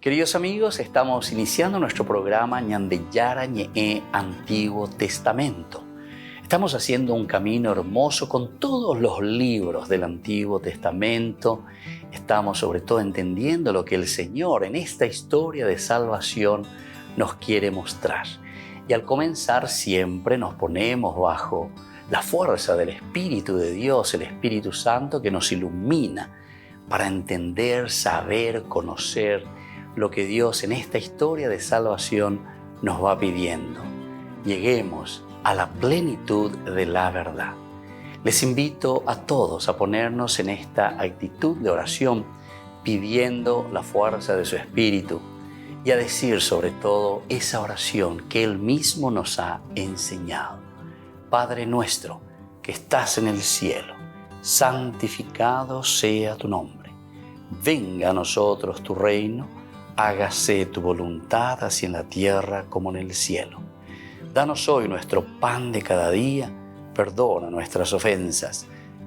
Queridos amigos, estamos iniciando nuestro programa Ñandeyara Ñe'e Antiguo Testamento. Estamos haciendo un camino hermoso con todos los libros del Antiguo Testamento. Estamos sobre todo entendiendo lo que el Señor en esta historia de salvación nos quiere mostrar. Y al comenzar siempre nos ponemos bajo la fuerza del Espíritu de Dios, el Espíritu Santo que nos ilumina para entender, saber, conocer lo que Dios en esta historia de salvación nos va pidiendo. Lleguemos a la plenitud de la verdad. Les invito a todos a ponernos en esta actitud de oración, pidiendo la fuerza de su Espíritu y a decir sobre todo esa oración que Él mismo nos ha enseñado. Padre nuestro que estás en el cielo, santificado sea tu nombre. Venga a nosotros tu reino, hágase tu voluntad así en la tierra como en el cielo. Danos hoy nuestro pan de cada día, perdona nuestras ofensas,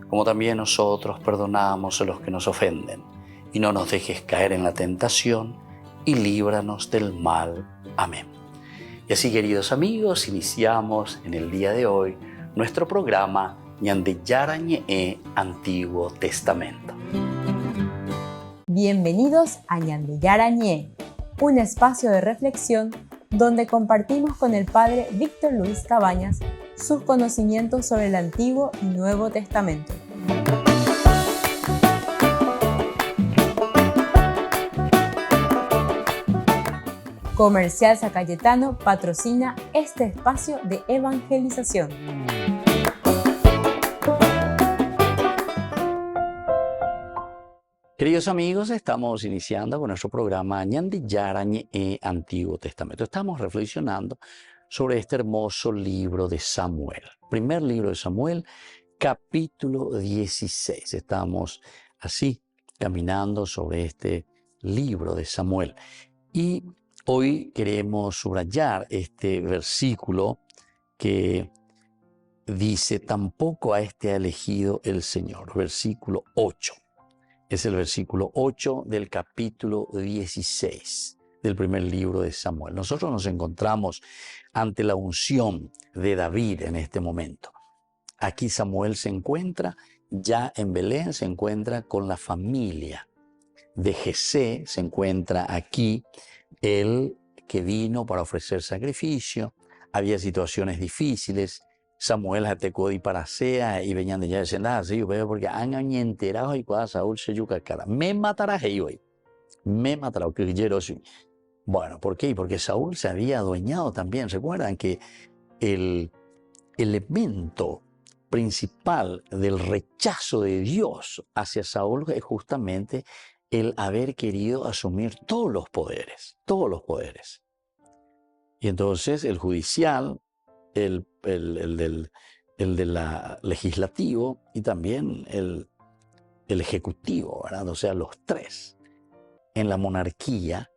como también nosotros perdonamos a los que nos ofenden. Y no nos dejes caer en la tentación, y líbranos del mal. Amén. Y así, queridos amigos, iniciamos en el día de hoy nuestro programa Ñandeyara Ñe'e Antiguo Testamento. Bienvenidos a Ñandeyara Ñe'e, un espacio de reflexión donde compartimos con el Padre Víctor Luis Cabañas sus conocimientos sobre el Antiguo y Nuevo Testamento. Comercial San Cayetano patrocina este espacio de evangelización. Queridos amigos, estamos iniciando con nuestro programa Ñandeyara Ñe'e Antiguo Testamento. Estamos reflexionando sobre este hermoso libro de Samuel. Primer libro de Samuel, capítulo 16. Estamos así caminando sobre este libro de Samuel. Y hoy queremos subrayar este versículo que dice, tampoco a este ha elegido el Señor. Versículo 8. Es el versículo 8 del capítulo 16 del primer libro de Samuel. Nosotros nos encontramos ante la unción de David en este momento. Aquí Samuel se encuentra ya en Belén, se encuentra con la familia de Jesé, se encuentra aquí él que vino para ofrecer sacrificio. Había situaciones difíciles. Samuel hatekodi para sea y venían de allá diciendo, sí, yo veo porque han enterado y cuando Saúl se yuca cara. Me matará hoy. Me matará. Bueno, ¿por qué? Porque Saúl se había adueñado también. Recuerdan que el elemento principal del rechazo de Dios hacia Saúl es justamente el haber querido asumir todos los poderes. Y entonces el judicial, el legislativo y también el ejecutivo, ¿verdad? O sea, los tres. En la monarquía,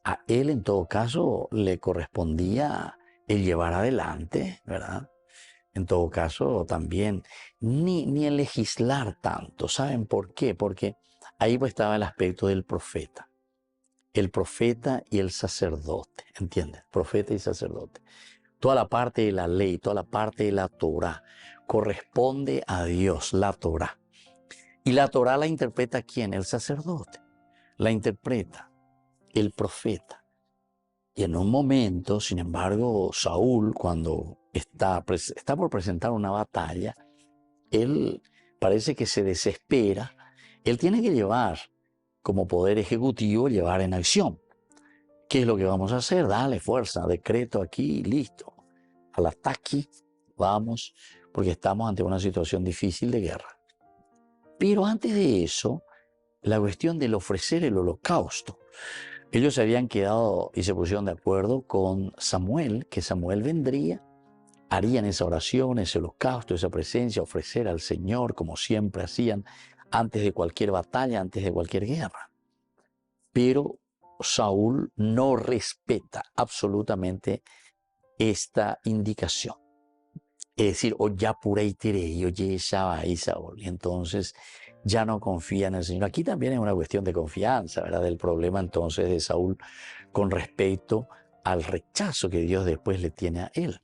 a él en todo caso le correspondía el llevar adelante, ¿verdad? En todo caso también, ni el legislar tanto. ¿Saben por qué? Porque ahí pues estaba el aspecto del profeta. El profeta y el sacerdote, ¿entiendes? Profeta y sacerdote. Toda la parte de la ley, toda la parte de la Torá, corresponde a Dios, la Torá. Y la Torá la interpreta ¿quién? El sacerdote. La interpreta el profeta. Y en un momento, sin embargo, Saúl, cuando está por presentar una batalla, él parece que se desespera. Él tiene que llevar, como poder ejecutivo, llevar en acción. ¿Qué es lo que vamos a hacer? Dale fuerza, decreto aquí, listo. Al ataque, vamos, porque estamos ante una situación difícil de guerra. Pero antes de eso, la cuestión del ofrecer el holocausto. Ellos se habían quedado y se pusieron de acuerdo con Samuel, que Samuel vendría, harían esa oración, ese holocausto, esa presencia, ofrecer al Señor, como siempre hacían, antes de cualquier batalla, antes de cualquier guerra. Pero Saúl no respeta absolutamente esta indicación. Es decir, o ya pura y tere, oye, Shaba y Saúl. Y entonces ya no confía en el Señor. Aquí también es una cuestión de confianza, ¿verdad? Del problema entonces de Saúl con respecto al rechazo que Dios después le tiene a él.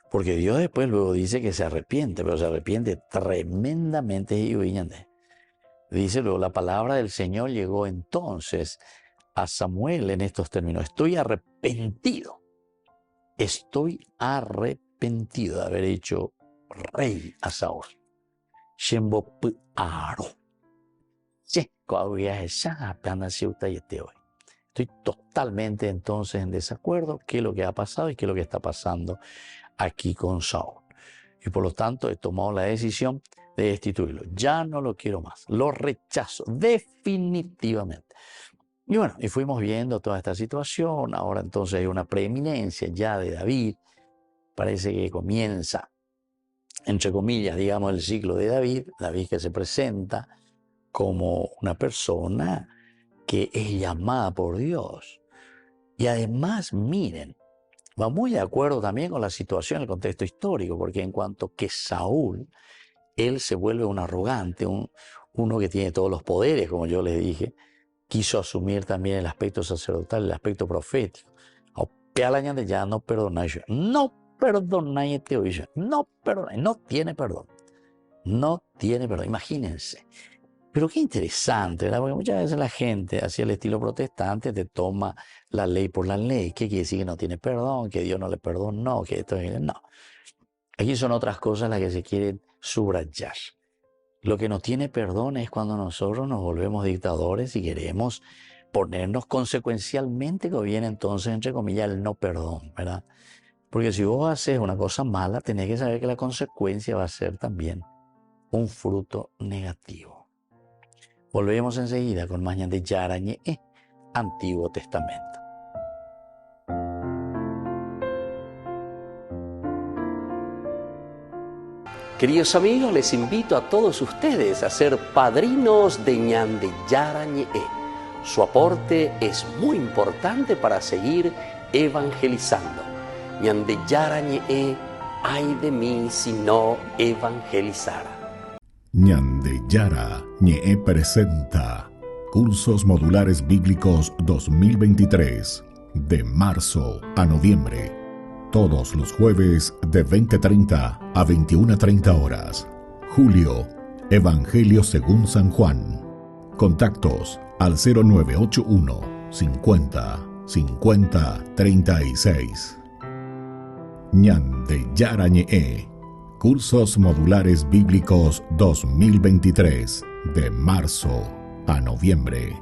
Porque Dios después luego dice que se arrepiente, pero se arrepiente tremendamente. Dice luego, la palabra del Señor llegó entonces a Samuel en estos términos: estoy arrepentido de haber hecho rey a Saúl. Estoy totalmente entonces en desacuerdo qué es lo que ha pasado y qué es lo que está pasando aquí con Saúl. Y por lo tanto he tomado la decisión de destituirlo. Ya no lo quiero más. Lo rechazo definitivamente. Y bueno, y fuimos viendo toda esta situación. Ahora entonces hay una preeminencia ya de David. Parece que comienza, entre comillas, digamos, el ciclo de David. David que se presenta como una persona que es llamada por Dios. Y además, miren, va muy de acuerdo también con la situación, el contexto histórico, porque en cuanto que Saúl, él se vuelve un arrogante, uno que tiene todos los poderes, como yo les dije, quiso asumir también el aspecto sacerdotal, el aspecto profético. Ya no perdonáis, no perdonáis, no perdonáis, no tiene perdón. No tiene perdón, imagínense. Pero qué interesante, ¿verdad? Porque muchas veces la gente, hacia el estilo protestante, te toma la ley por la ley. ¿Qué quiere decir? Que no tiene perdón, que Dios no le perdonó, que esto no. Aquí son otras cosas las que se quieren subrayar. Lo que no tiene perdón es cuando nosotros nos volvemos dictadores y queremos ponernos consecuencialmente, que viene entonces, entre comillas, el no perdón, ¿verdad? Porque si vos haces una cosa mala, tenés que saber que la consecuencia va a ser también un fruto negativo. Volvemos enseguida con Mañan de Yarañe, Antiguo Testamento. Queridos amigos, les invito a todos ustedes a ser padrinos de Ñan de Yarañe. Su aporte es muy importante para seguir evangelizando. Ñan de Yarañe, ay de mí si no evangelizara. Ñan de Yara Ñe presenta Cursos Modulares Bíblicos 2023, de marzo a noviembre. Todos los jueves de 20:30 a 21:30 horas. Julio, Evangelio según San Juan. Contactos al 0981 50 50 36. Ñan de Yara Ñe. Cursos Modulares Bíblicos 2023, de marzo a noviembre.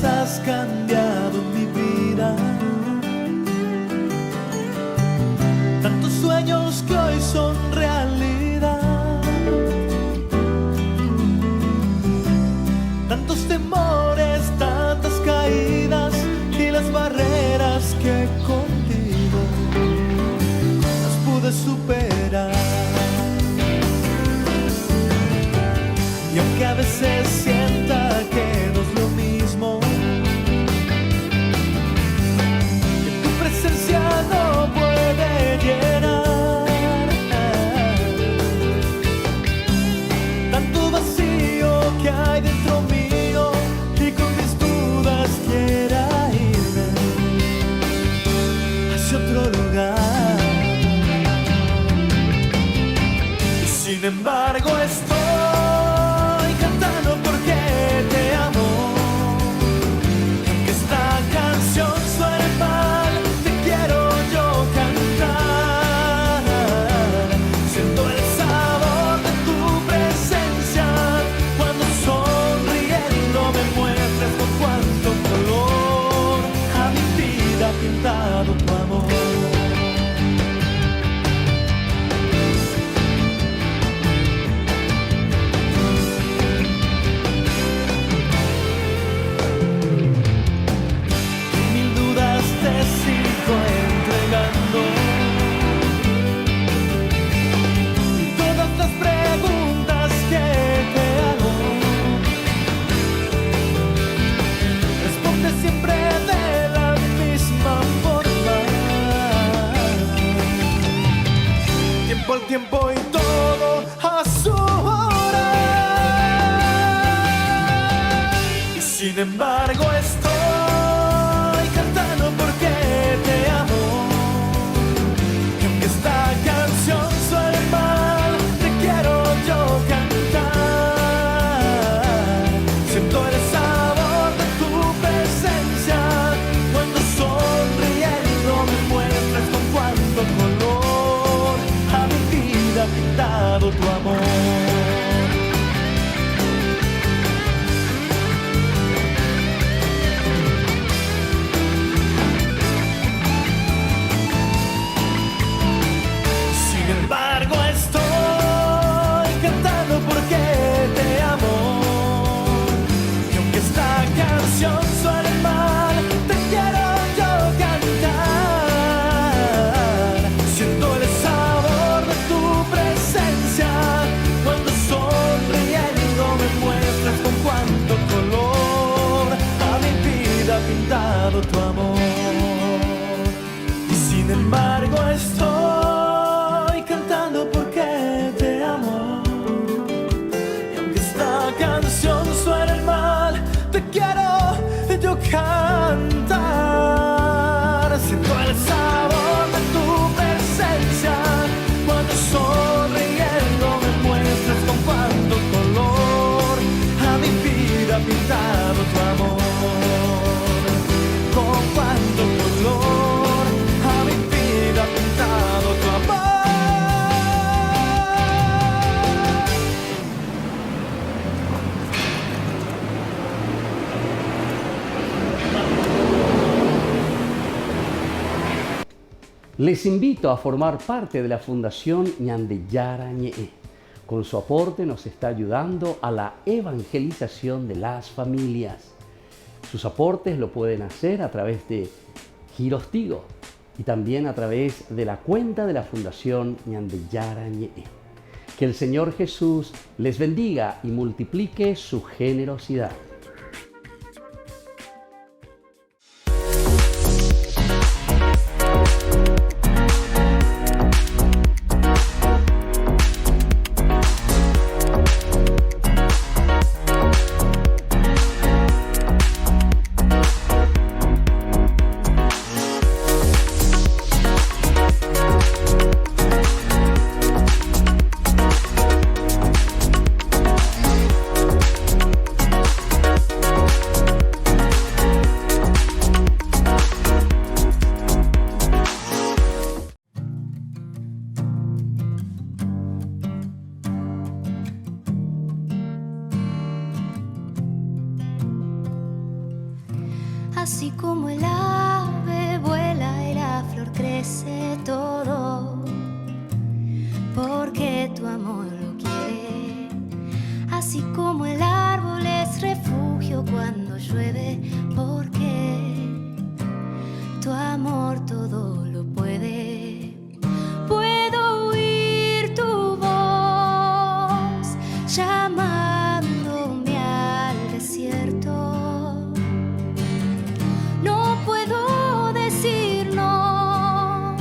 Has cambiado mi vida, tantos sueños que hoy son realidad, tantos temores, tantas caídas y las barreras que contigo las pude superar. Y aunque a veces sienta que no es lo mismo, no puede llenar, embargo estoy cantando porque te amo. Y aunque esta canción suene mal, te quiero yo cantar. Siento el sabor de tu presencia cuando sonriendo me muestras con cuánto color a mi vida pintado tu amor. El tiempo y todo a su hora. Y sin embargo estoy cantando porque te amo. Y aunque esta canción suene mal, te quiero yo cantar. Siento el sabor de tu presencia cuando sonriendo me muestras con cuánto color pintado tu amor. Sin embargo estoy cantando porque te amo. Y aunque esta canción suene mal, te quiero yo cantar. Siento el sabor de tu presencia cuando sonriendo me muestras con cuánto color a mi vida pintado tu amor. Y sin embargo estoy cantando porque te amo. Y aunque esta canción suene mal, te quiero yo cantar. Siento el sabor de tu presencia cuando sonriendo me muestras con cuánto color a mi vida pintado tu amor. Con cuánto color a mi vida pintado tu amor. Les invito a formar parte de la Fundación Ñande Yara Ñe'e. Con su aporte nos está ayudando a la evangelización de las familias. Sus aportes lo pueden hacer a través de Giros Tigo y también a través de la cuenta de la Fundación Ñande Yara Ñe'e. Que el Señor Jesús les bendiga y multiplique su generosidad. Así como el ave vuela y la flor crece todo, porque tu amor lo quiere. Así como el árbol es refugio cuando llueve, porque tu amor todo lo puede. Puedo oír tu voz llamándome al desierto. No puedo decir no,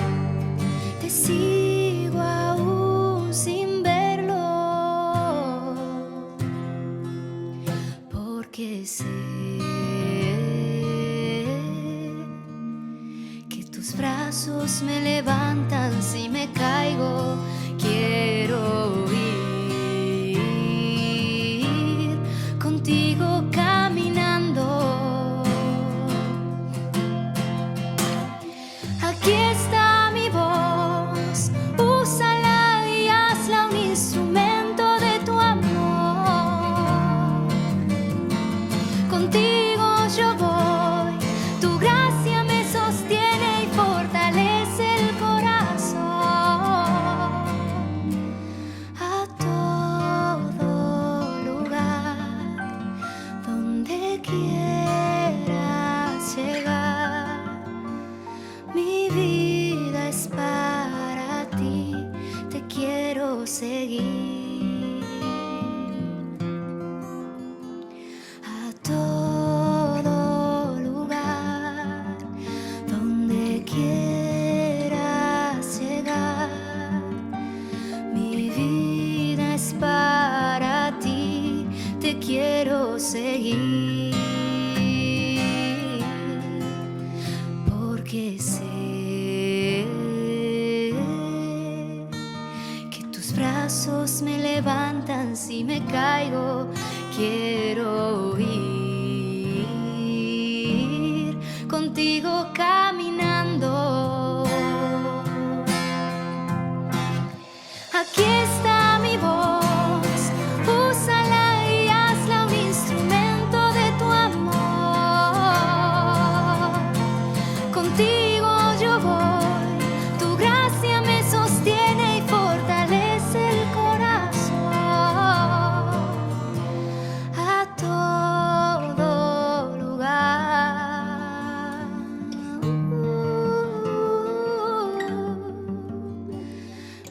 te sigo aún sin verlo, porque sé que tus brazos me levantan si me caigo. Quiero oír te quiero seguir, porque sé que tus brazos me levantan si me caigo. Quiero ir contigo caminando. Aquí está mi voz, úsala y hazla un instrumento de tu amor. Contigo yo voy, tu gracia me sostiene y fortalece el corazón. A todo lugar.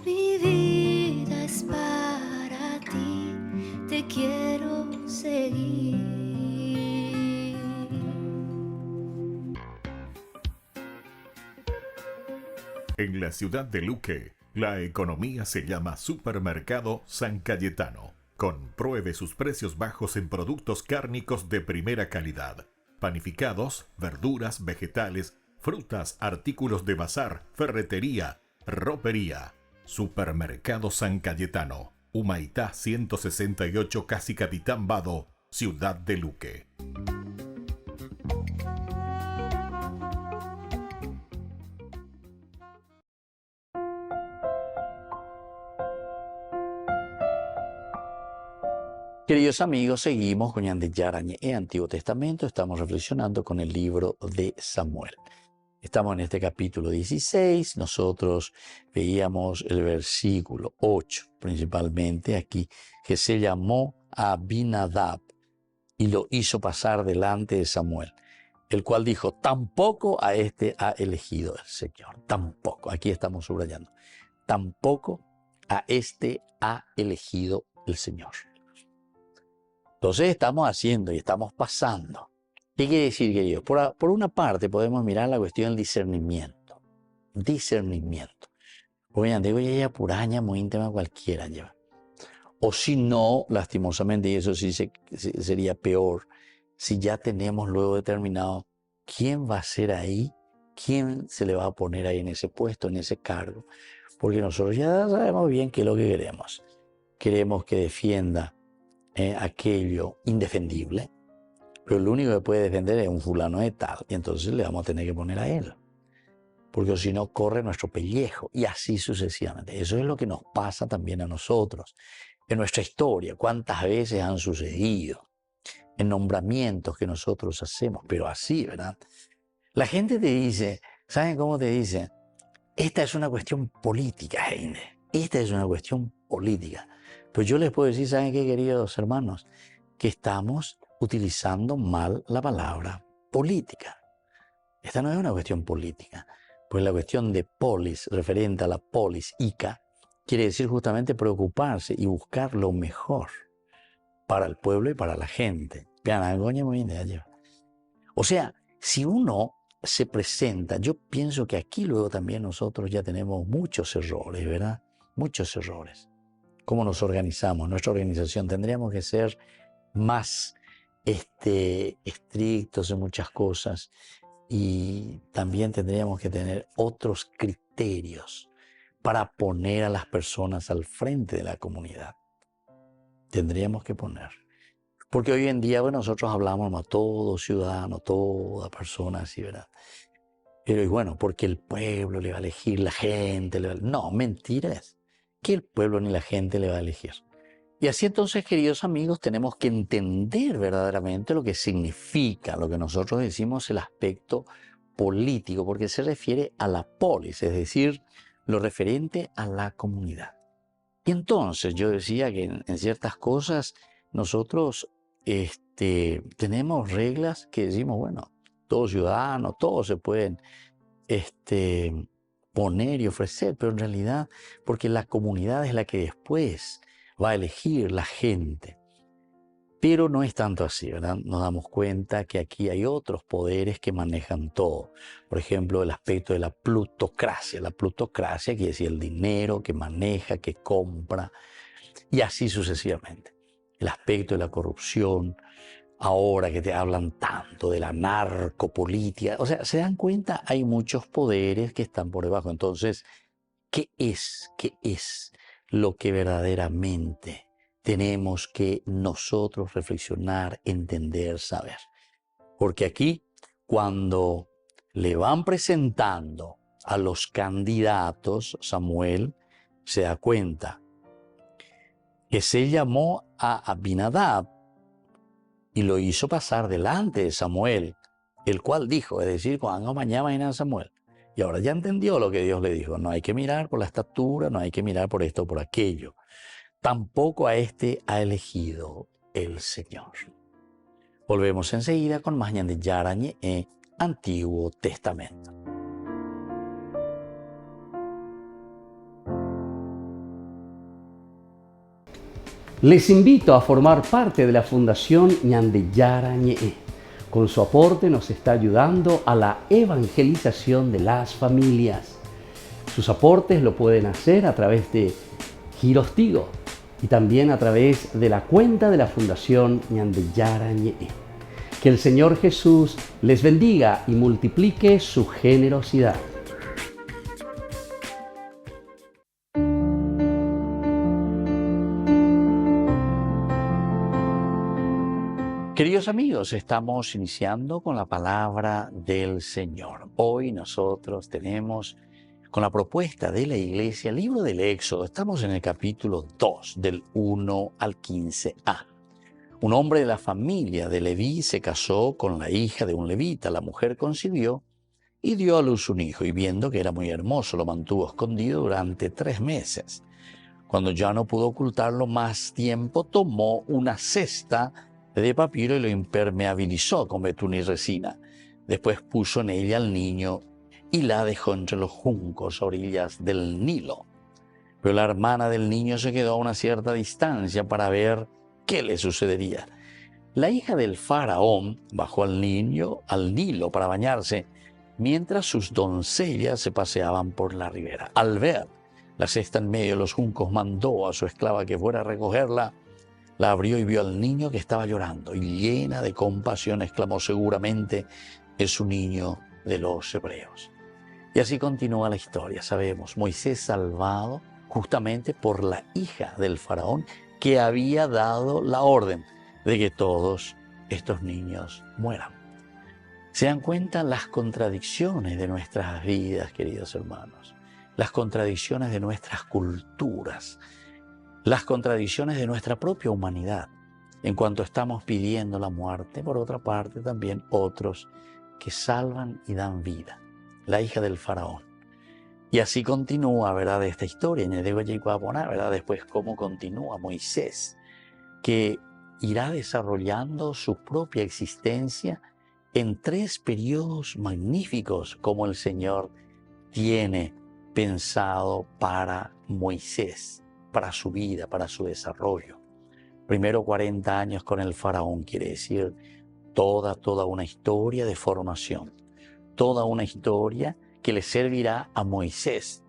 Mi vida es para ti, te quiero seguir. En la ciudad de Luque, la economía se llama Supermercado San Cayetano. Compruebe sus precios bajos en productos cárnicos de primera calidad. Panificados, verduras, vegetales, frutas, artículos de bazar, ferretería, ropería. Supermercado San Cayetano. Humaitá 168, Casi Capitán Vado, ciudad de Luque. Queridos amigos, seguimos con Ñande Yarañe en Antiguo Testamento. Estamos reflexionando con el libro de Samuel. Estamos en este capítulo 16. Nosotros veíamos el versículo 8, principalmente aquí, que se llamó a Abinadab y lo hizo pasar delante de Samuel, el cual dijo: tampoco a este ha elegido el Señor. Tampoco, aquí estamos subrayando, tampoco a este ha elegido el Señor. Entonces estamos haciendo y estamos pasando. ¿Qué quiere decir, queridos? Por una parte podemos mirar la cuestión del discernimiento. Discernimiento. Porque digo, ya puraña, muy íntima cualquiera lleva. O si no, lastimosamente, y eso sí sería peor, si ya tenemos luego determinado quién va a ser ahí, quién se le va a poner ahí en ese puesto, en ese cargo. Porque nosotros ya sabemos bien qué es lo que queremos. Queremos que defienda aquello indefendible, pero el único que puede defender es un fulano de tal, y entonces le vamos a tener que poner a él, porque si no corre nuestro pellejo, y así sucesivamente. Eso es lo que nos pasa también a nosotros, en nuestra historia, cuántas veces han sucedido, en nombramientos que nosotros hacemos, pero así, ¿verdad? La gente te dice, ¿saben cómo te dice? Esta es una cuestión política, Heine, esta es una cuestión política. Pues yo les puedo decir, ¿saben qué, queridos hermanos? Que estamos utilizando mal la palabra política. Esta no es una cuestión política, pues la cuestión de polis, referente a la polis, ica, quiere decir justamente preocuparse y buscar lo mejor para el pueblo y para la gente. O sea, si uno se presenta, yo pienso que aquí luego también nosotros ya tenemos muchos errores, ¿verdad? Muchos errores. ¿Cómo nos organizamos? Nuestra organización tendríamos que ser más estrictos en muchas cosas y también tendríamos que tener otros criterios para poner a las personas al frente de la comunidad. Tendríamos que poner. Porque hoy en día, bueno, nosotros hablamos a todo ciudadano, toda persona así, ¿verdad? Pero y bueno, porque el pueblo le va a elegir, la gente le va a elegir. No, mentiras. Que el pueblo ni la gente le va a elegir. Y así entonces, queridos amigos, tenemos que entender verdaderamente lo que significa, lo que nosotros decimos el aspecto político, porque se refiere a la polis, es decir, lo referente a la comunidad. Y entonces yo decía que en ciertas cosas nosotros tenemos reglas que decimos, bueno, todos ciudadanos, todos se pueden poner y ofrecer, pero en realidad, porque la comunidad es la que después va a elegir la gente. Pero no es tanto así, ¿verdad? Nos damos cuenta que aquí hay otros poderes que manejan todo. Por ejemplo, el aspecto de la plutocracia. La plutocracia quiere decir el dinero que maneja, que compra, y así sucesivamente. el aspecto de la corrupción, ahora que te hablan tanto de la narcopolítica, o sea, se dan cuenta, hay muchos poderes que están por debajo. Entonces, ¿qué es lo que verdaderamente tenemos que nosotros reflexionar, entender, saber? Porque aquí, cuando le van presentando a los candidatos, Samuel se da cuenta que se llamó a Abinadab y lo hizo pasar delante de Samuel, el cual dijo, es decir, cuando mañana a Samuel. Y ahora ya entendió lo que Dios le dijo. No hay que mirar por la estatura, no hay que mirar por esto o por aquello. Tampoco a este ha elegido el Señor. Volvemos enseguida con más Ñande Yarañe en Antiguo Testamento. Les invito a formar parte de la Fundación Ñande Yarañe. Con su aporte nos está ayudando a la evangelización de las familias. Sus aportes lo pueden hacer a través de Giros Tigo y también a través de la cuenta de la Fundación Ñande Yarañe. Que el Señor Jesús les bendiga y multiplique su generosidad. Queridos amigos, estamos iniciando con la palabra del Señor. Hoy nosotros tenemos con la propuesta de la Iglesia el libro del Éxodo. Estamos en el capítulo 2, del 1 al 15a. Un hombre de la familia de Leví se casó con la hija de un levita. La mujer concibió y dio a luz un hijo, y viendo que era muy hermoso, lo mantuvo escondido durante 3 meses. Cuando ya no pudo ocultarlo más tiempo, tomó una cesta de papiro y lo impermeabilizó con betún y resina. Después puso en ella al niño y la dejó entre los juncos a orillas del Nilo. Pero la hermana del niño se quedó a una cierta distancia para ver qué le sucedería. La hija del faraón bajó al Nilo para bañarse, mientras sus doncellas se paseaban por la ribera. Al ver la cesta en medio de los juncos, mandó a su esclava que fuera a recogerla. La abrió y vio al niño que estaba llorando, y llena de compasión exclamó: seguramente es un niño de los hebreos. Y así continúa la historia. Sabemos, Moisés salvado justamente por la hija del faraón, que había dado la orden de que todos estos niños mueran. ¿Se dan cuenta las contradicciones de nuestras vidas, queridos hermanos? Las contradicciones de nuestras culturas, las contradicciones de nuestra propia humanidad, en cuanto estamos pidiendo la muerte. Por otra parte, también otros que salvan y dan vida. La hija del faraón. Y así continúa, ¿verdad?, esta historia. ¿Verdad? Después, cómo continúa Moisés, que irá desarrollando su propia existencia en 3 periodos magníficos, como el Señor tiene pensado para Moisés, para su vida, para su desarrollo. Primero 40 años con el faraón, quiere decir toda una historia de formación, toda una historia que le servirá a Moisés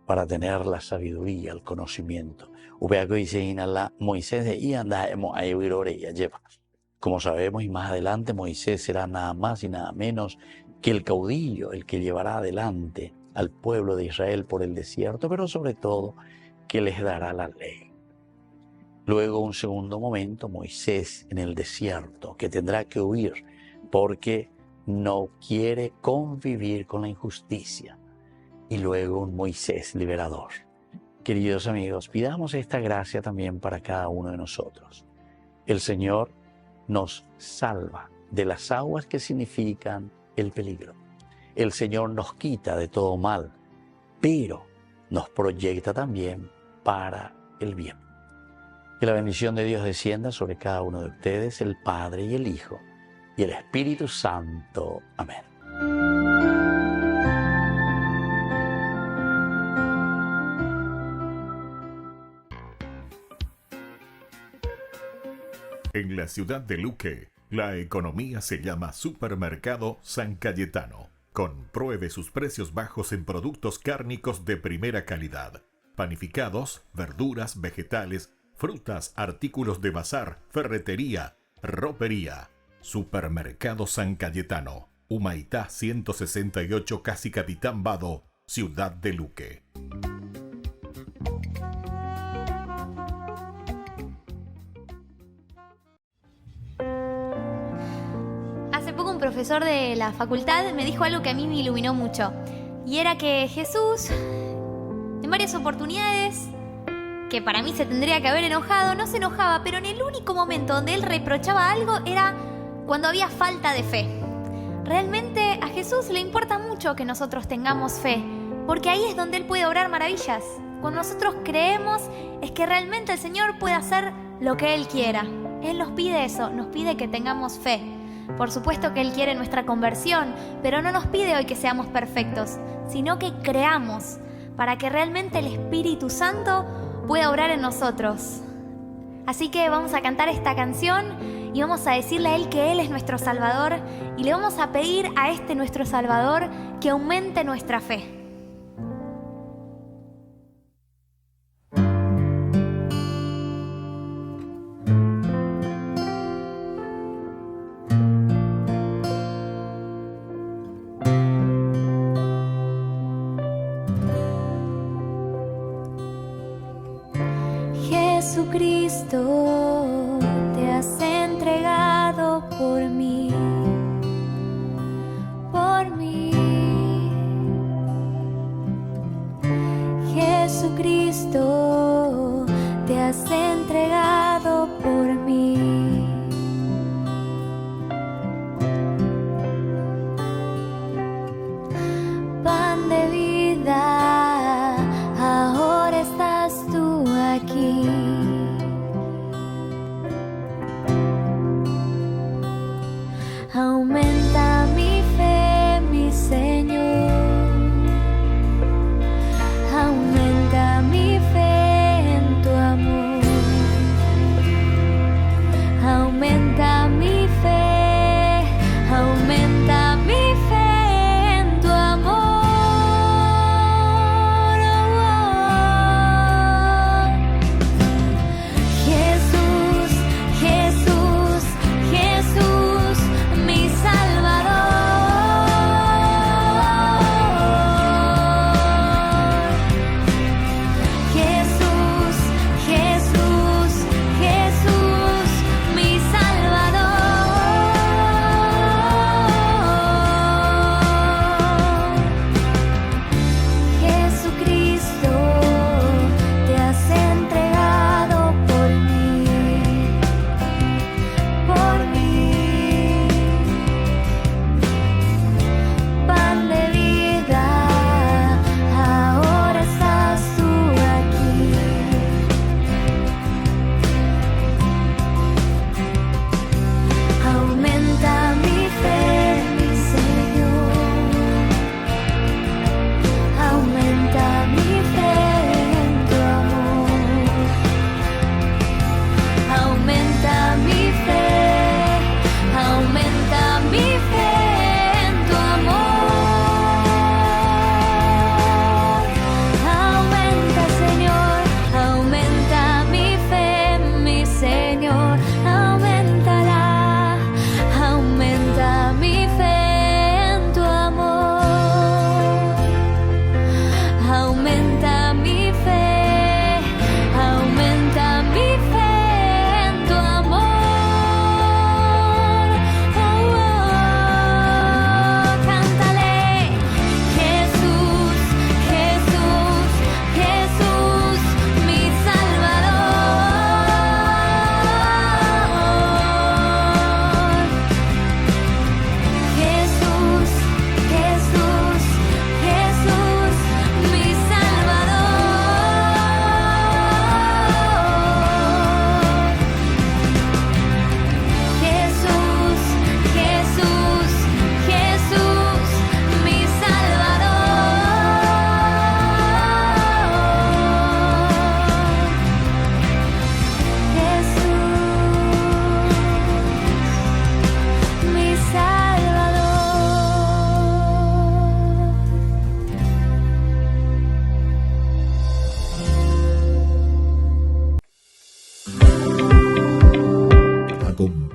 para tener la sabiduría, el conocimiento. Moisés lleva. Como sabemos, y más adelante, Moisés será nada más y nada menos que el caudillo, el que llevará adelante al pueblo de Israel por el desierto, pero sobre todo que les dará la ley. Luego, un segundo momento, Moisés en el desierto, que tendrá que huir porque no quiere convivir con la injusticia. Y luego un Moisés liberador. Queridos amigos, pidamos esta gracia también para cada uno de nosotros. El Señor nos salva de las aguas que significan el peligro. El Señor nos quita de todo mal, pero nos proyecta también para el bien. Que la bendición de Dios descienda sobre cada uno de ustedes, el Padre y el Hijo y el Espíritu Santo. Amén. En la ciudad de Luque, la economía se llama Supermercado San Cayetano. Compruebe sus precios bajos en productos cárnicos de primera calidad, panificados, verduras, vegetales, frutas, artículos de bazar, ferretería, ropería. Supermercado San Cayetano, Humaitá 168, Casi Capitán Vado, Ciudad de Luque. Hace poco un profesor de la facultad me dijo algo que a mí me iluminó mucho. Y era que Jesús, en varias oportunidades, que para mí se tendría que haber enojado, no se enojaba, pero en el único momento donde él reprochaba algo era cuando había falta de fe. Realmente a Jesús le importa mucho que nosotros tengamos fe, porque ahí es donde Él puede obrar maravillas. Cuando nosotros creemos es que realmente el Señor puede hacer lo que Él quiera. Él nos pide eso, nos pide que tengamos fe. Por supuesto que Él quiere nuestra conversión, pero no nos pide hoy que seamos perfectos, sino que creamos para que realmente el Espíritu Santo pueda obrar en nosotros. Así que vamos a cantar esta canción y vamos a decirle a Él que Él es nuestro Salvador y le vamos a pedir a este nuestro Salvador que aumente nuestra fe. Jesucristo, te has entregado por mí, por mí. Jesucristo, te has entregado por mí. Pan de vida, ahora estás tú aquí. Aumenta mi fe, mi Señor. Aumenta mi fe en tu amor. Aumenta mi fe. Aumenta mi fe en tu amor. Jesús, Jesús, Jesús, mi Salvador.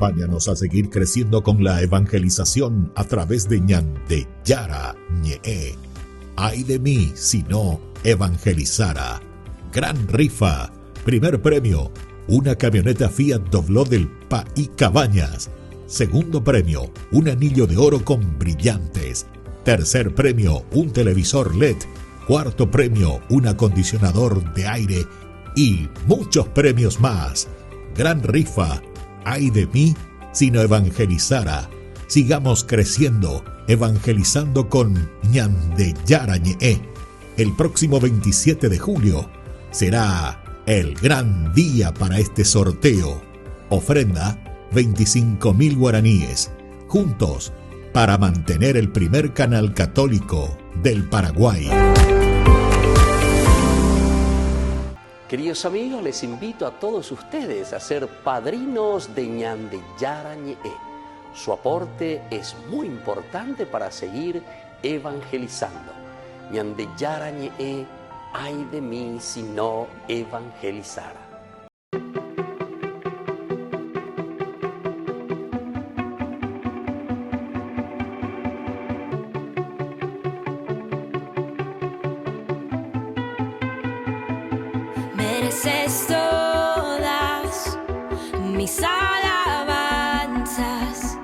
Acompáñanos a seguir creciendo con la evangelización a través de Ñande Yara Ñe. Ay de mí si no evangelizara. Gran rifa. Primer premio, una camioneta Fiat Dobló del PAI Cabañas. Segundo premio, un anillo de oro con brillantes. Tercer premio, un televisor LED. Cuarto premio, un acondicionador de aire. Y muchos premios más. Gran rifa. Ay de mí si no evangelizara. Sigamos creciendo, evangelizando con Ñande Yara Ñe. El próximo 27 de julio será el gran día para este sorteo. Ofrenda 25.000 guaraníes. Juntos para mantener el primer canal católico del Paraguay. Queridos amigos, les invito a todos ustedes a ser padrinos de Ñande Yara Ñe. Su aporte es muy importante para seguir evangelizando. Ñande Yara Ñe, ay de mí si no evangelizara. Mereces todas mis alabanzas,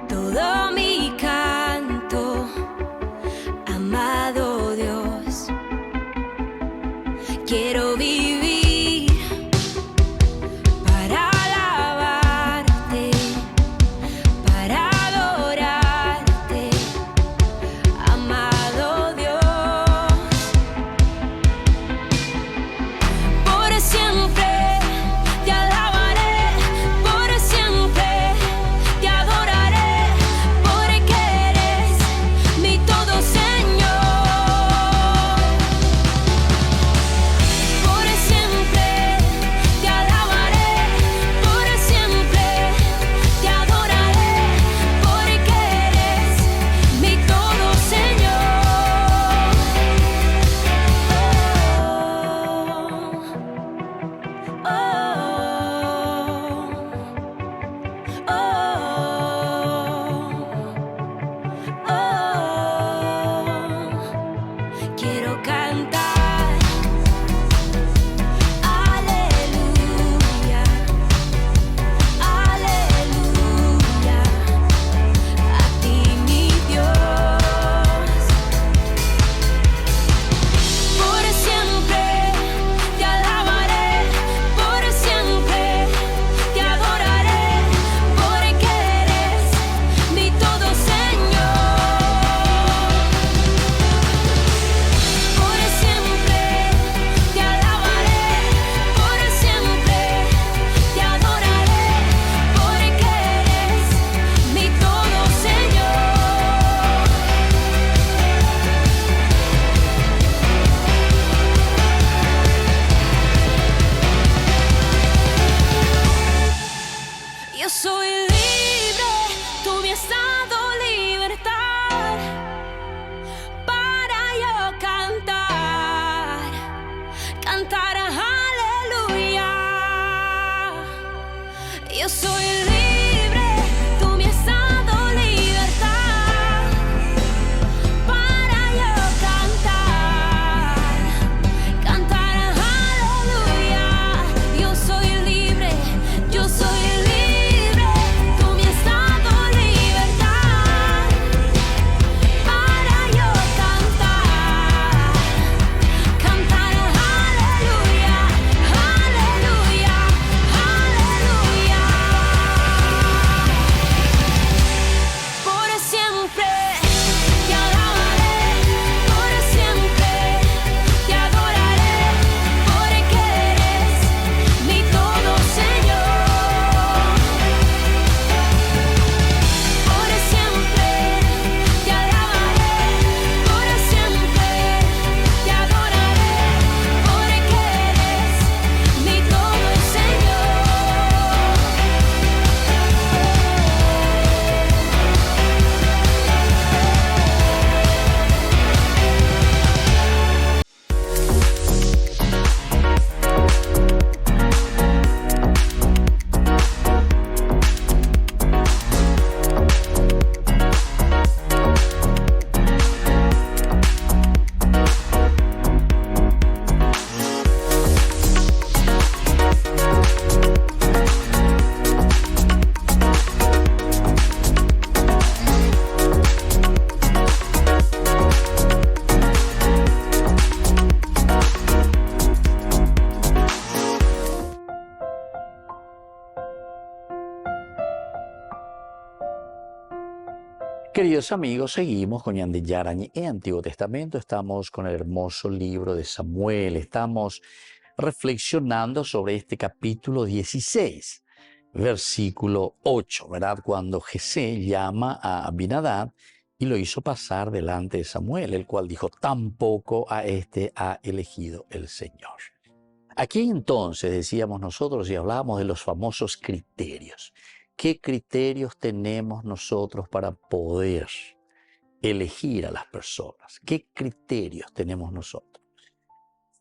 todo mi canto, amado Dios. Quiero vivir para alabarte, para adorarte, amado Dios. Por siempre te alabaré, por siempre te adoraré, porque eres mi todo, Señor. Por siempre te alabaré, por siempre te adoraré, porque eres mi todo, Señor. Quiero cantar, aleluya, aleluya, a ti mi Dios. Por siempre te alabaré, por siempre te adoraré, porque eres mi todo, Señor. Por siempre te alabaré, por siempre te adoraré, porque eres mi todo, Señor. Yo soy libre, tú me has dado libertad para yo cantar, cantar aleluya. Yo soy libre, tú me has dado libertad para yo cantar, cantar aleluya. Yo soy libre, yo soy libre, tú me has dado libertad Queridos amigos, seguimos con Ñande Yarañe en Antiguo Testamento. Estamos con el hermoso libro de Samuel. Estamos reflexionando sobre este capítulo 16, versículo 8, ¿verdad? Cuando Jesé llama a Abinadab y lo hizo pasar delante de Samuel, el cual dijo, tampoco a este ha elegido el Señor. Aquí entonces decíamos nosotros y hablábamos de los famosos criterios. ¿Qué criterios tenemos nosotros para poder elegir a las personas? ¿Qué criterios tenemos nosotros?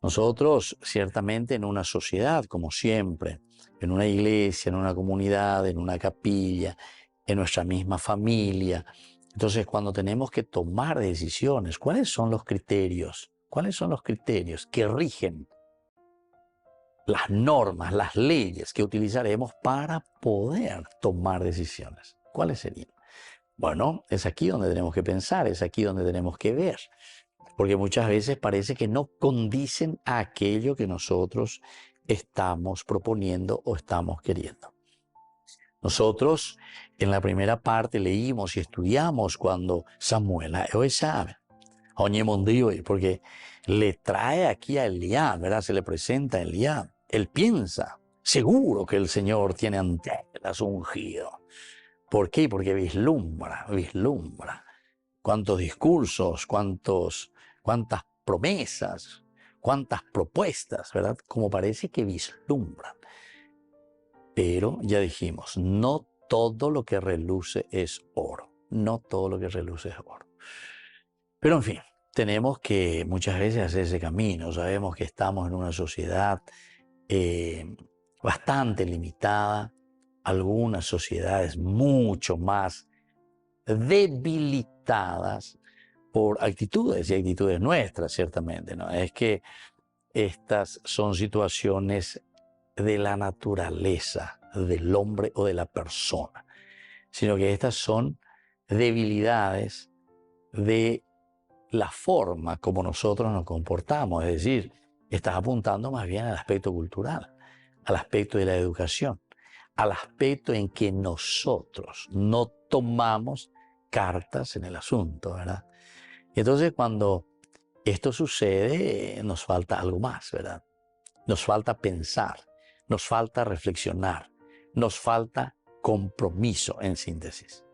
Nosotros, ciertamente, en una sociedad, como siempre, en una iglesia, en una comunidad, en una capilla, en nuestra misma familia. Entonces, cuando tenemos que tomar decisiones, ¿cuáles son los criterios? ¿Cuáles son los criterios que rigen las normas, las leyes que utilizaremos para poder tomar decisiones? ¿Cuáles serían? Bueno, es aquí donde tenemos que pensar, es aquí donde tenemos que ver, porque muchas veces parece que no condicen a aquello que nosotros estamos proponiendo o estamos queriendo. Nosotros en la primera parte leímos y estudiamos cuando Samuel hoy sabe, porque le trae aquí a Eliab, ¿verdad? Se le presenta a Eliab. Él piensa, seguro que el Señor tiene ante él a su ungido. ¿Por qué? Porque vislumbra. Cuántos discursos, cuántas promesas, cuántas propuestas, ¿verdad? Como parece que vislumbran. Pero ya dijimos, no todo lo que reluce es oro. No todo lo que reluce es oro. Pero en fin, tenemos que muchas veces hacer ese camino. Sabemos que estamos en una sociedad bastante limitada, algunas sociedades mucho más debilitadas por actitudes y actitudes nuestras, ciertamente, ¿no? Es que estas son situaciones de la naturaleza del hombre o de la persona, sino que estas son debilidades de la forma como nosotros nos comportamos, es decir, estás apuntando más bien al aspecto cultural, al aspecto de la educación, al aspecto en que nosotros no tomamos cartas en el asunto, ¿verdad? Y entonces cuando esto sucede, nos falta algo más, ¿verdad? Nos falta pensar, nos falta reflexionar, nos falta compromiso, en síntesis.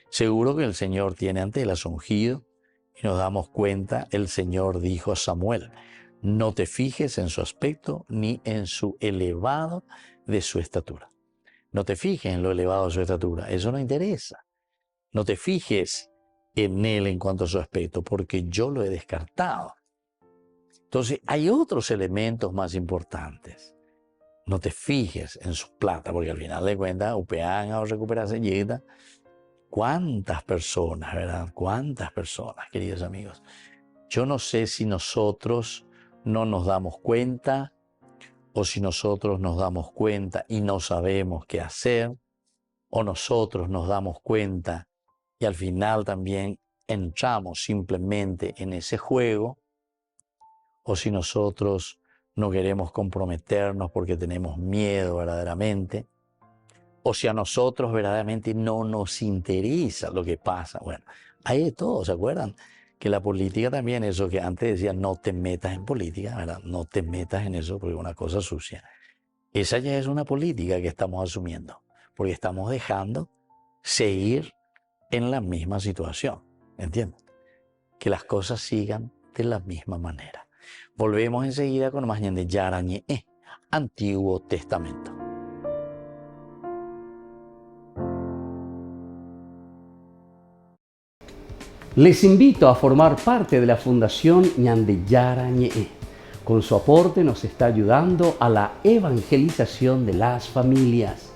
Seguro que el Señor tiene ante él a su ungido y nos damos cuenta, el Señor dijo a Samuel, no te fijes en su aspecto ni en su elevado de su estatura. No te fijes en lo elevado de su estatura, eso no interesa. No te fijes en él en cuanto a su aspecto, porque yo lo he descartado. Entonces, hay otros elementos más importantes. No te fijes en su plata, porque al final de cuentas, upean a recuperarse yeta. ¿Cuántas personas, verdad? ¿Cuántas personas, queridos amigos? Yo no sé si nosotros no nos damos cuenta o si nosotros nos damos cuenta y no sabemos qué hacer, o nosotros nos damos cuenta y al final también entramos simplemente en ese juego, o si nosotros no queremos comprometernos porque tenemos miedo verdaderamente, o si a nosotros verdaderamente no nos interesa lo que pasa. Bueno, hay de todo, ¿se acuerdan? Que la política también, eso que antes decía, no te metas en política, ¿verdad? No te metas en eso porque es una cosa sucia. Esa ya es una política que estamos asumiendo, porque estamos dejando seguir en la misma situación, ¿entienden? Que las cosas sigan de la misma manera. Volvemos enseguida con más Ñande Yarañe, Antiguo Testamento. Les invito a formar parte de la Fundación Ñande Yarañe. Con su aporte nos está ayudando a la evangelización de las familias.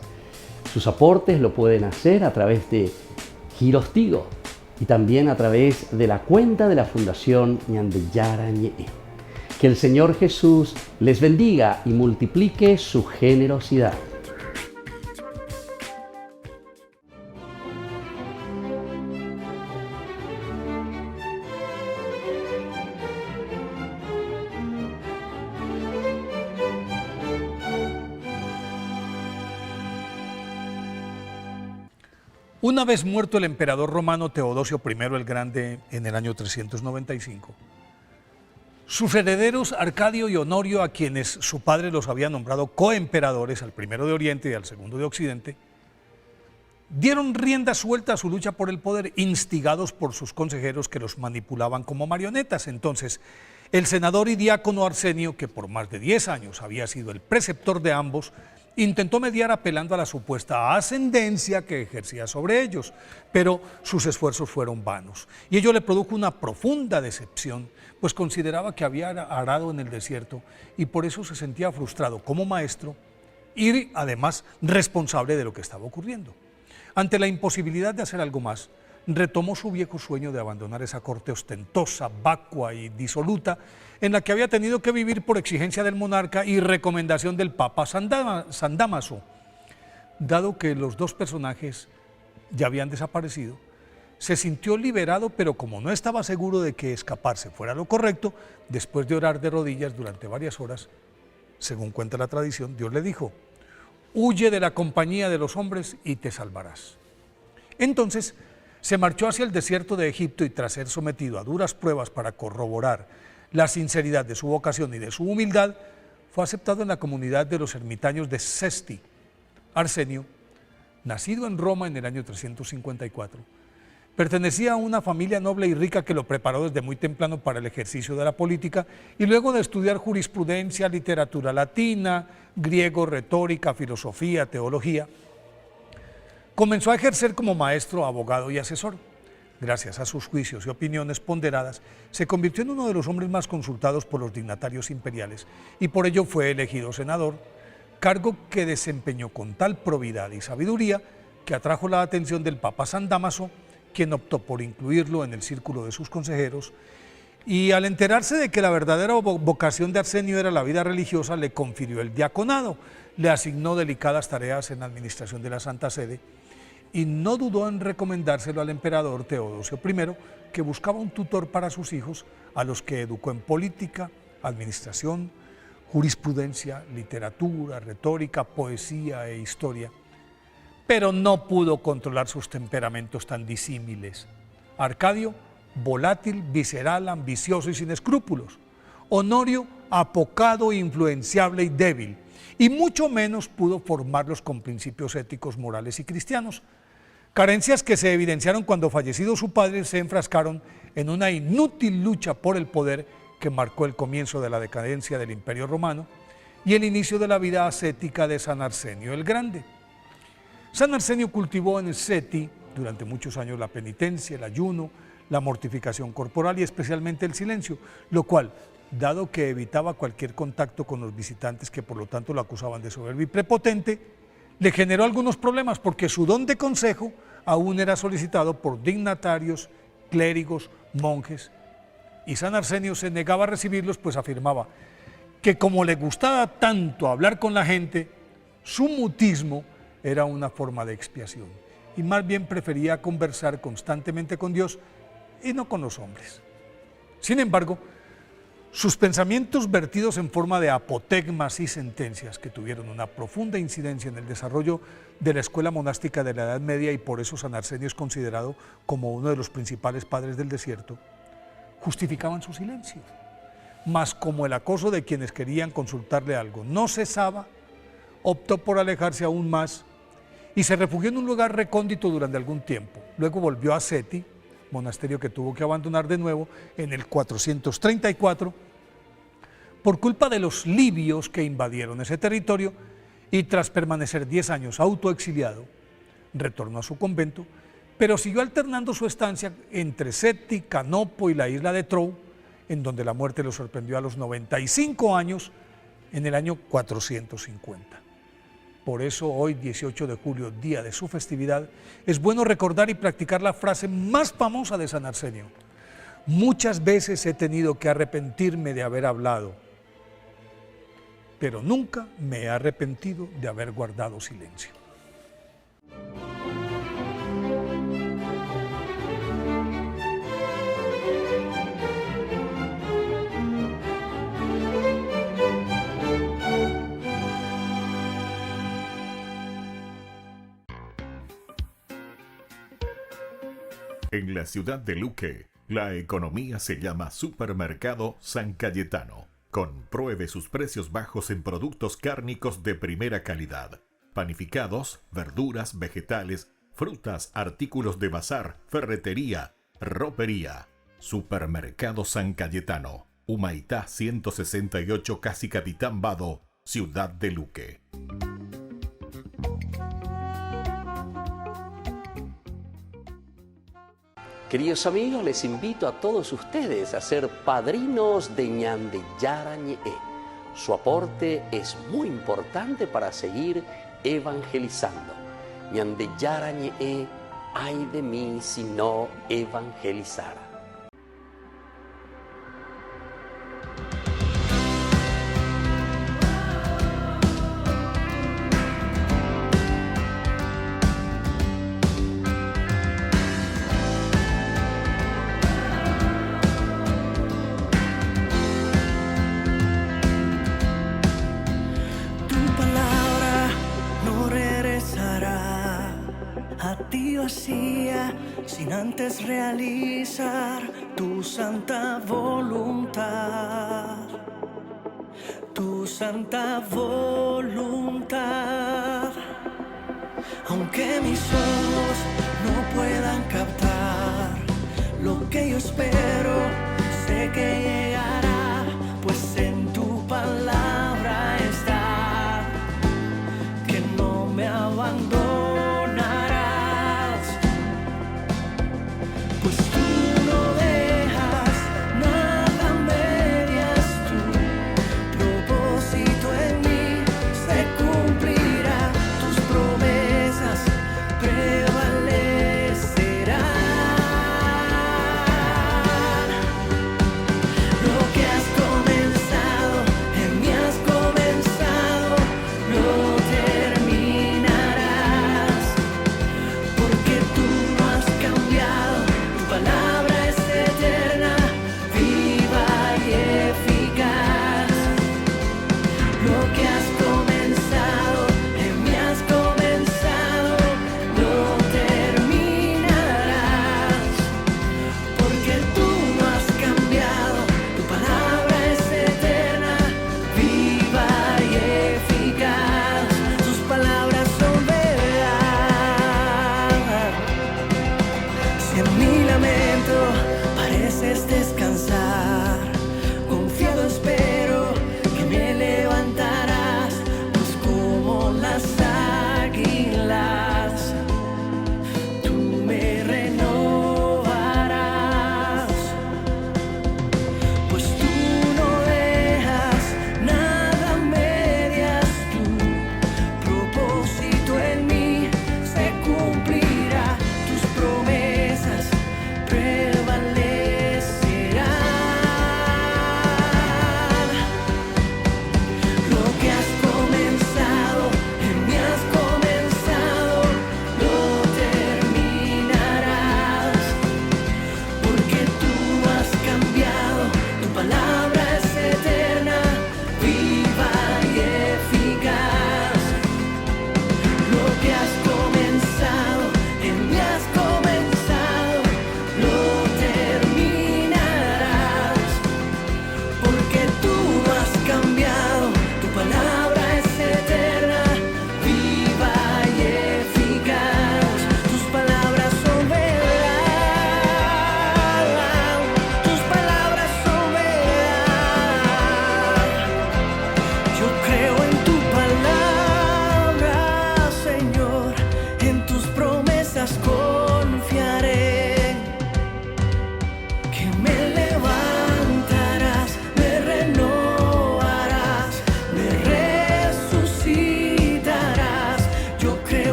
Sus aportes lo pueden hacer a través de Giros Tigo y también a través de la cuenta de la Fundación Ñande Yarañe. Que el Señor Jesús les bendiga y multiplique su generosidad. Una vez muerto el emperador romano Teodosio I el Grande en el año 395, sus herederos Arcadio y Honorio, a quienes su padre los había nombrado coemperadores, al primero de Oriente y al segundo de Occidente, dieron rienda suelta a su lucha por el poder, instigados por sus consejeros que los manipulaban como marionetas. Entonces, el senador y diácono Arsenio, que por más de 10 años había sido el preceptor de ambos, intentó mediar apelando a la supuesta ascendencia que ejercía sobre ellos, pero sus esfuerzos fueron vanos. Y ello le produjo una profunda decepción, pues consideraba que había arado en el desierto y por eso se sentía frustrado como maestro y además responsable de lo que estaba ocurriendo. Ante la imposibilidad de hacer algo más, retomó su viejo sueño de abandonar esa corte ostentosa, vacua y disoluta en la que había tenido que vivir por exigencia del monarca y recomendación del Papa San Dámaso. Dado que los dos personajes ya habían desaparecido, se sintió liberado, pero como no estaba seguro de que escaparse fuera lo correcto, después de orar de rodillas durante varias horas, según cuenta la tradición, Dios le dijo: huye de la compañía de los hombres y te salvarás. Entonces se marchó hacia el desierto de Egipto y tras ser sometido a duras pruebas para corroborar la sinceridad de su vocación y de su humildad, fue aceptado en la comunidad de los ermitaños de Sesti. Arsenio, nacido en Roma en el año 354, pertenecía a una familia noble y rica que lo preparó desde muy temprano para el ejercicio de la política y luego de estudiar jurisprudencia, literatura latina, griego, retórica, filosofía, teología, comenzó a ejercer como maestro, abogado y asesor. Gracias a sus juicios y opiniones ponderadas, se convirtió en uno de los hombres más consultados por los dignatarios imperiales y por ello fue elegido senador, cargo que desempeñó con tal probidad y sabiduría que atrajo la atención del Papa San Dámaso, quien optó por incluirlo en el círculo de sus consejeros, y al enterarse de que la verdadera vocación de Arsenio era la vida religiosa, le confirió el diaconado, le asignó delicadas tareas en la administración de la Santa Sede, y no dudó en recomendárselo al emperador Teodosio I, que buscaba un tutor para sus hijos, a los que educó en política, administración, jurisprudencia, literatura, retórica, poesía e historia. Pero no pudo controlar sus temperamentos tan disímiles. Arcadio, volátil, visceral, ambicioso y sin escrúpulos. Honorio, apocado, influenciable y débil. Y mucho menos pudo formarlos con principios éticos, morales y cristianos. Carencias que se evidenciaron cuando, fallecido su padre, se enfrascaron en una inútil lucha por el poder que marcó el comienzo de la decadencia del Imperio Romano y el inicio de la vida ascética de San Arsenio el Grande. San Arsenio cultivó en Seti durante muchos años la penitencia, el ayuno, la mortificación corporal y especialmente el silencio, lo cual, dado que evitaba cualquier contacto con los visitantes que por lo tanto lo acusaban de soberbio y prepotente, le generó algunos problemas porque su don de consejo aún era solicitado por dignatarios, clérigos, monjes, y San Arsenio se negaba a recibirlos, pues afirmaba que como le gustaba tanto hablar con la gente, su mutismo era una forma de expiación, y más bien prefería conversar constantemente con Dios y no con los hombres. Sin embargo, sus pensamientos vertidos en forma de apotegmas y sentencias que tuvieron una profunda incidencia en el desarrollo de la escuela monástica de la Edad Media, y por eso San Arsenio es considerado como uno de los principales padres del desierto, justificaban su silencio. Mas como el acoso de quienes querían consultarle algo no cesaba, optó por alejarse aún más y se refugió en un lugar recóndito durante algún tiempo. Luego volvió a Seti, monasterio que tuvo que abandonar de nuevo en el 434 por culpa de los libios que invadieron ese territorio, y tras permanecer 10 años autoexiliado, retornó a su convento, pero siguió alternando su estancia entre Seti, Canopo y la isla de Trou, en donde la muerte lo sorprendió a los 95 años en el año 450. Por eso hoy, 18 de julio, día de su festividad, es bueno recordar y practicar la frase más famosa de San Arsenio: muchas veces he tenido que arrepentirme de haber hablado, pero nunca me he arrepentido de haber guardado silencio. Thank you. En la ciudad de Luque, la economía se llama Supermercado San Cayetano. Compruebe sus precios bajos en productos cárnicos de primera calidad. Panificados, verduras, vegetales, frutas, artículos de bazar, ferretería, ropería. Supermercado San Cayetano. Humaitá 168, Casi Capitán Vado, ciudad de Luque. Queridos amigos, les invito a todos ustedes a ser padrinos de Ñande Yarañe. Su aporte es muy importante para seguir evangelizando. Ñande Yarañe, ay de mí si no evangelizara. Tu palabra no regresará a ti vacía sin antes realizar tu santa voluntad. Tu santa voluntad. Aunque mis ojos no puedan captar lo que yo espero, sé que llegará, pues en tu palabra está, que no me abandonarás, pues tú no dejas nada a medias, tu propósito en mí se cumplirá, tus promesas prevalecerán.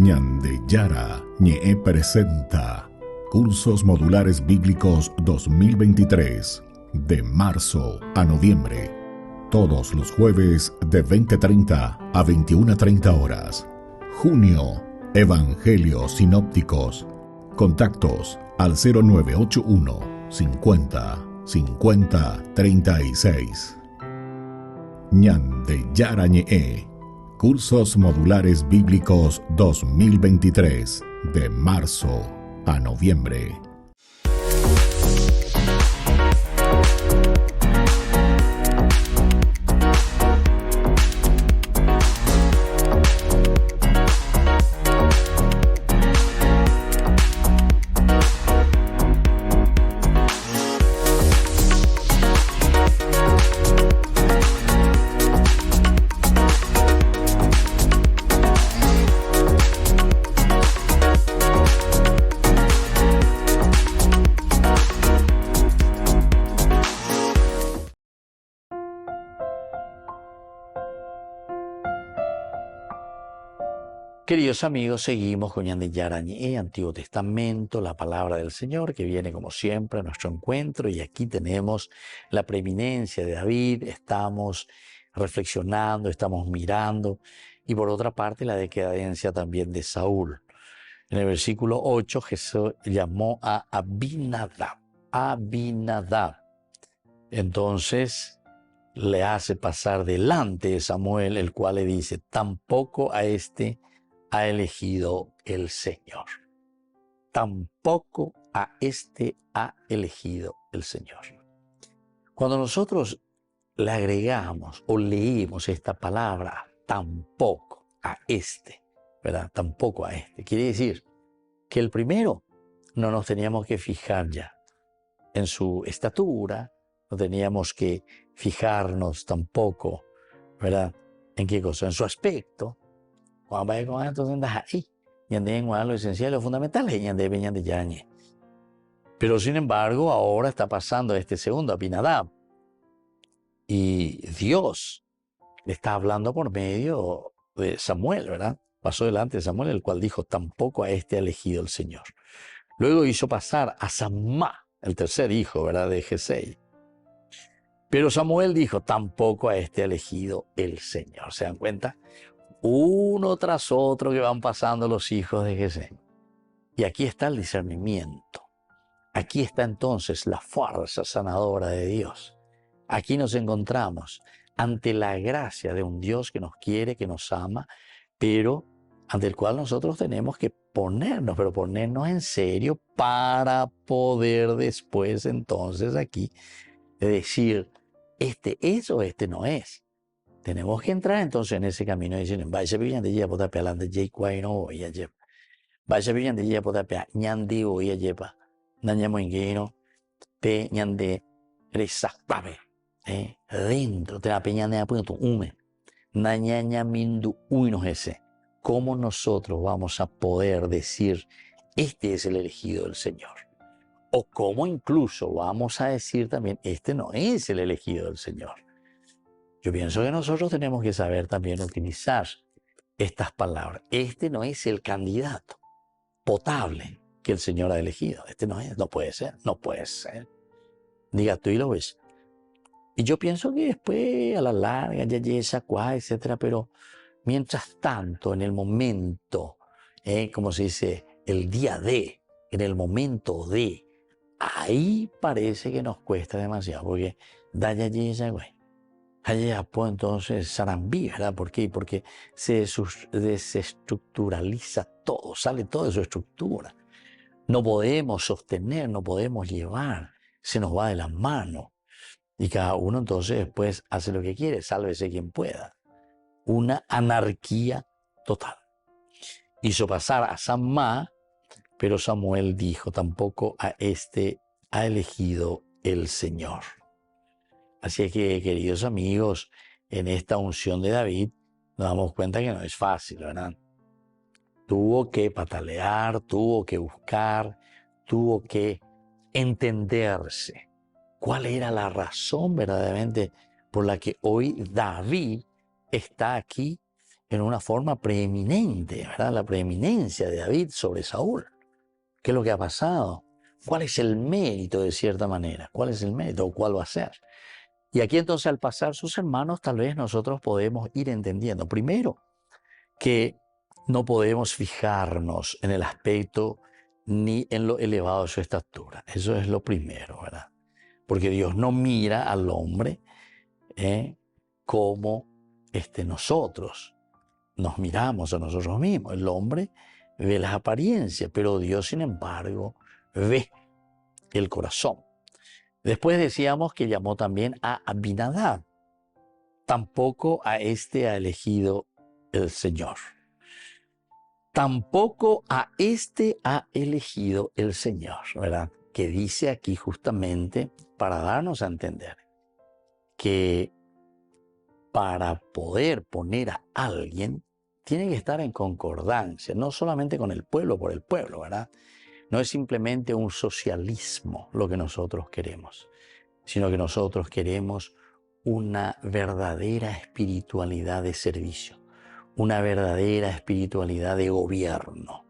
Ñande Yara Ñe presenta Cursos Modulares Bíblicos 2023 de marzo a noviembre. Todos los jueves de 20:30 a 21:30 horas. Junio, Evangelios Sinópticos. Contactos al 0981 50 50 36. Ñande Yara Ñe. Cursos Modulares Bíblicos 2023 de marzo a noviembre. Queridos amigos, seguimos con Ñande Yara Ñe, Antiguo Testamento, la palabra del Señor, que viene como siempre a nuestro encuentro. Y aquí tenemos la preeminencia de David, estamos reflexionando, estamos mirando. Y por otra parte, la decadencia también de Saúl. En el versículo 8, Jesús llamó a Abinadab. Abinadab. Entonces le hace pasar delante de Samuel, el cual le dice, tampoco a este ha elegido el Señor. Tampoco a este ha elegido el Señor. Cuando nosotros le agregamos o leímos esta palabra, tampoco a este, ¿verdad? Tampoco a este. Quiere decir que el primero no nos teníamos que fijar ya en su estatura, no teníamos que fijarnos tampoco, ¿verdad? ¿En qué cosa? En su aspecto. Cuando vaya con esto, andas ahí. Y andé en lo esencial, lo fundamental, y andé Ñande Yara Ñe. Pero sin embargo, ahora está pasando este segundo, Abinadab. Y Dios le está hablando por medio de Samuel, ¿verdad? Pasó delante de Samuel, el cual dijo, tampoco a este ha elegido el Señor. Luego hizo pasar a Samá, el tercer hijo, ¿verdad? De Jesei. Pero Samuel dijo, tampoco a este ha elegido el Señor. ¿Se dan cuenta? Uno tras otro que van pasando los hijos de Jesé. Y aquí está el discernimiento. Aquí está entonces la fuerza sanadora de Dios. Aquí nos encontramos ante la gracia de un Dios que nos quiere, que nos ama, pero ante el cual nosotros tenemos que ponernos, pero ponernos en serio para poder después entonces aquí decir, este es o este no es. Tenemos que entrar entonces en ese camino y decir, vaya bien de ella poder pelar de Jay Quaino o ella lleva. Vaya bien de ella poder pelar ñandi o ella lleva. Naña moinguino, te ñande resactabe. Dentro de la peña de apunto, ume. Naña mindu uinos ese. ¿Cómo nosotros vamos a poder decir, este es el elegido del Señor? O cómo incluso vamos a decir también, este no es el elegido del Señor. Yo pienso que nosotros tenemos que saber también utilizar estas palabras. Este no es el candidato potable que el Señor ha elegido. Este no es, no puede ser, no puede ser. Diga tú y lo ves. Y yo pienso que después, a la larga, ya esa cuá, etcétera, pero mientras tanto, en el momento, como se dice, el día de, en el momento de, ahí parece que nos cuesta demasiado, porque da ya esa güey. Allá pues entonces Sarambí, ¿verdad? ¿Por qué? Porque se desestructuraliza todo, sale todo de su estructura. No podemos sostener, no podemos llevar, se nos va de las manos. Y cada uno entonces después hace lo que quiere, sálvese quien pueda. Una anarquía total. Hizo pasar a Samá, pero Samuel dijo, tampoco a este ha elegido el Señor. Así que, queridos amigos, en esta unción de David nos damos cuenta que no es fácil, ¿verdad? Tuvo que patalear, tuvo que buscar, tuvo que entenderse cuál era la razón verdaderamente por la que hoy David está aquí en una forma preeminente, ¿verdad? La preeminencia de David sobre Saúl. ¿Qué es lo que ha pasado? ¿Cuál es el mérito de cierta manera? ¿Cuál es el mérito o cuál va a ser? Y aquí entonces al pasar sus hermanos tal vez nosotros podemos ir entendiendo. Primero, que no podemos fijarnos en el aspecto ni en lo elevado de su estatura. Eso es lo primero, ¿verdad? Porque Dios no mira al hombre como nosotros nos miramos a nosotros mismos. El hombre ve las apariencias, pero Dios, sin embargo, ve el corazón. Después decíamos que llamó también a Abinadab. Tampoco a este ha elegido el Señor. Tampoco a este ha elegido el Señor, ¿verdad? Que dice aquí justamente para darnos a entender que para poder poner a alguien tiene que estar en concordancia, no solamente con el pueblo por el pueblo, ¿verdad? No es simplemente un socialismo lo que nosotros queremos, sino que nosotros queremos una verdadera espiritualidad de servicio, una verdadera espiritualidad de gobierno.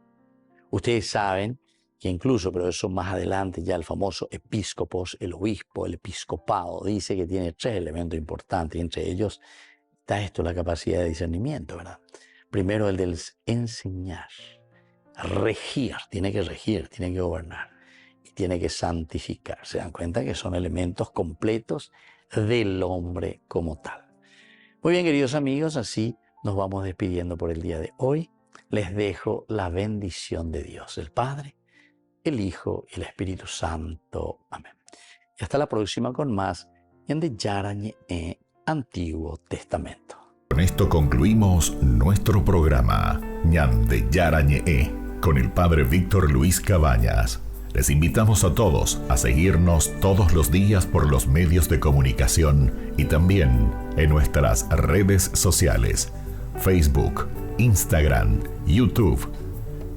Ustedes saben que incluso, pero eso más adelante, ya el famoso episcopos, el obispo, el episcopado, dice que tiene 3 elementos importantes, y entre ellos está esto, la capacidad de discernimiento, ¿verdad? Primero el del enseñar, regir, tiene que gobernar y tiene que santificar. Se dan cuenta que son elementos completos del hombre como tal. Muy bien, queridos amigos, así nos vamos despidiendo por el día de hoy. Les dejo la bendición de Dios, el Padre, el Hijo y el Espíritu Santo. Amén. Y hasta la próxima con más Ñande Yarañe Antiguo Testamento. Con esto concluimos nuestro programa Ñande Yarañe con el Padre Víctor Luis Cabañas. Les invitamos a todos a seguirnos todos los días por los medios de comunicación y también en nuestras redes sociales, Facebook, Instagram, YouTube.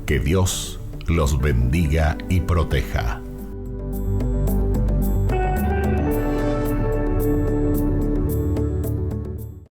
Que Dios los bendiga y proteja.